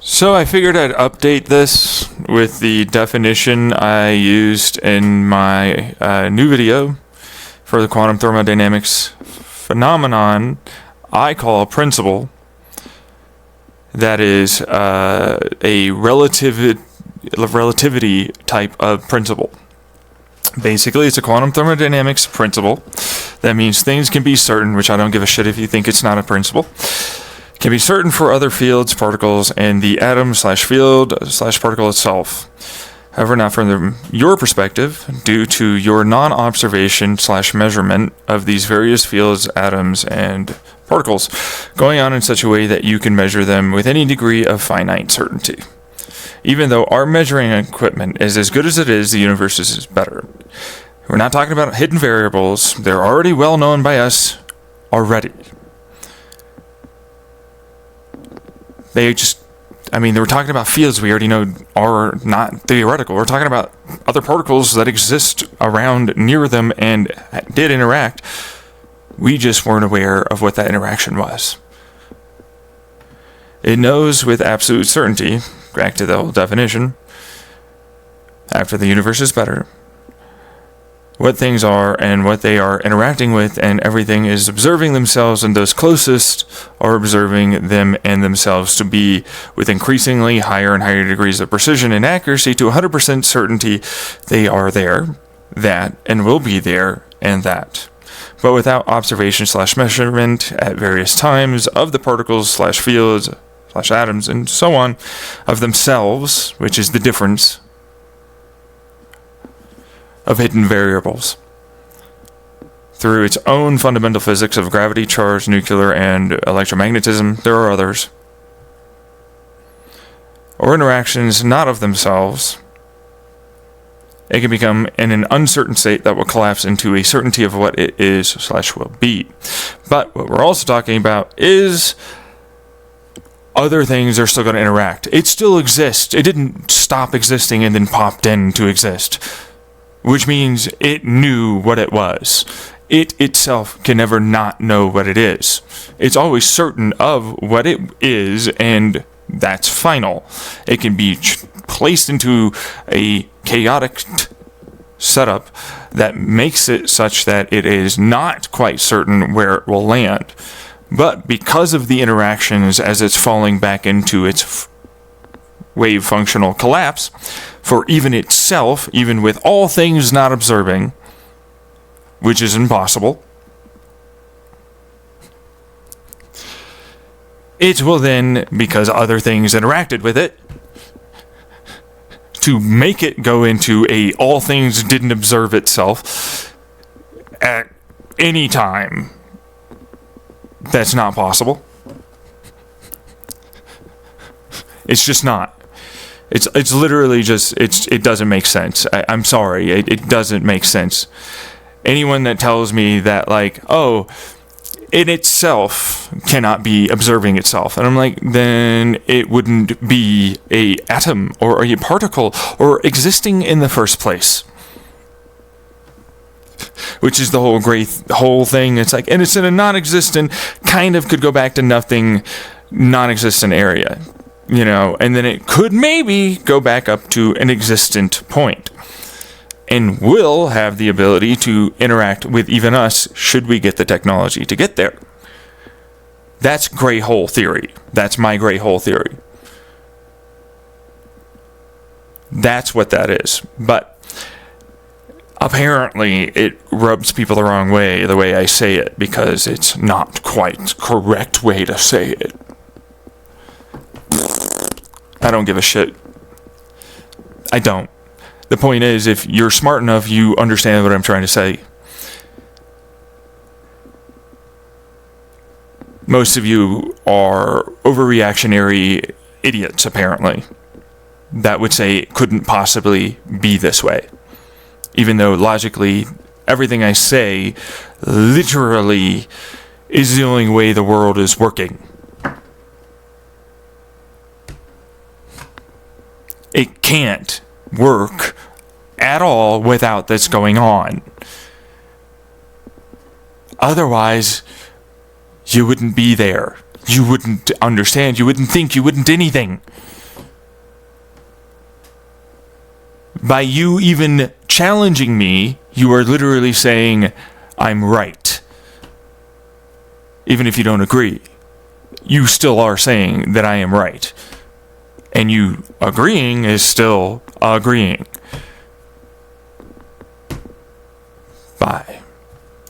So I figured I'd update this with the definition I used in my new video for the quantum thermodynamics phenomenon I call a principle. That is a relativity type of principle. Basically, it's a quantum thermodynamics principle. That means things can be certain, which I don't give a shit if you think it's not a principle. Can be certain for other fields, particles, and the atom/field/particle itself. However, not from your perspective, due to your non-observation/measurement of these various fields, atoms, and particles, going on in such a way that you can measure them with any degree of finite certainty. Even though our measuring equipment is as good as it is, the universe is better. We're not talking about hidden variables. They're already well known by us already. They were talking about fields we already know are not theoretical. We're talking about other particles that exist around near them and did interact. We just weren't aware of what that interaction was. It knows with absolute certainty, back to the whole definition, after the universe is better, what things are and what they are interacting with, and everything is observing themselves, and those closest are observing them and themselves to be with increasingly higher and higher degrees of precision and accuracy to 100% certainty they are there, that, and will be there, and that. But without observation/measurement at various times of the particles/fields/atoms and so on of themselves, which is the difference of hidden variables. Through its own fundamental physics of gravity, charge, nuclear, and electromagnetism, there are others. Or interactions not of themselves. It can become in an uncertain state that will collapse into a certainty of what it is/will be. But what we're also talking about is other things are still going to interact. It still exists. It didn't stop existing and then popped in to exist. Which means it knew what it was. It itself can never not know what it is. It's always certain of what it is, and that's final. It can be placed into a chaotic setup that makes it such that it is not quite certain where it will land. But because of the interactions as it's falling back into its wave functional collapse, for even itself, even with all things not observing, which is impossible, it will then, because other things interacted with it, to make it go into a all things didn't observe itself at any time. That's not possible. It's just not. It's literally just, it doesn't make sense. I'm sorry, it doesn't make sense. Anyone that tells me that, in itself cannot be observing itself, and I'm like, then it wouldn't be a atom or a particle or existing in the first place. Which is the whole thing. It's like, and it's in a non-existent, kind of could go back to nothing, non-existent area. And then it could maybe go back up to an existent point and will have the ability to interact with even us should we get the technology to get there. That's gray hole theory. That's my gray hole theory. That's what that is. But apparently it rubs people the wrong way, the way I say it, because it's not quite the correct way to say it. I don't give a shit. I don't. The point is, if you're smart enough, you understand what I'm trying to say. Most of you are overreactionary idiots, apparently, that would say it couldn't possibly be this way. Even though, logically, everything I say literally is the only way the world is working. It can't work at all without this going on. Otherwise, you wouldn't be there. you wouldn't understand, you wouldn't think, you wouldn't anything. By you even challenging me, you are literally saying, I'm right. Even if you don't agree, you still are saying that I am right. And you agreeing is still agreeing. Bye.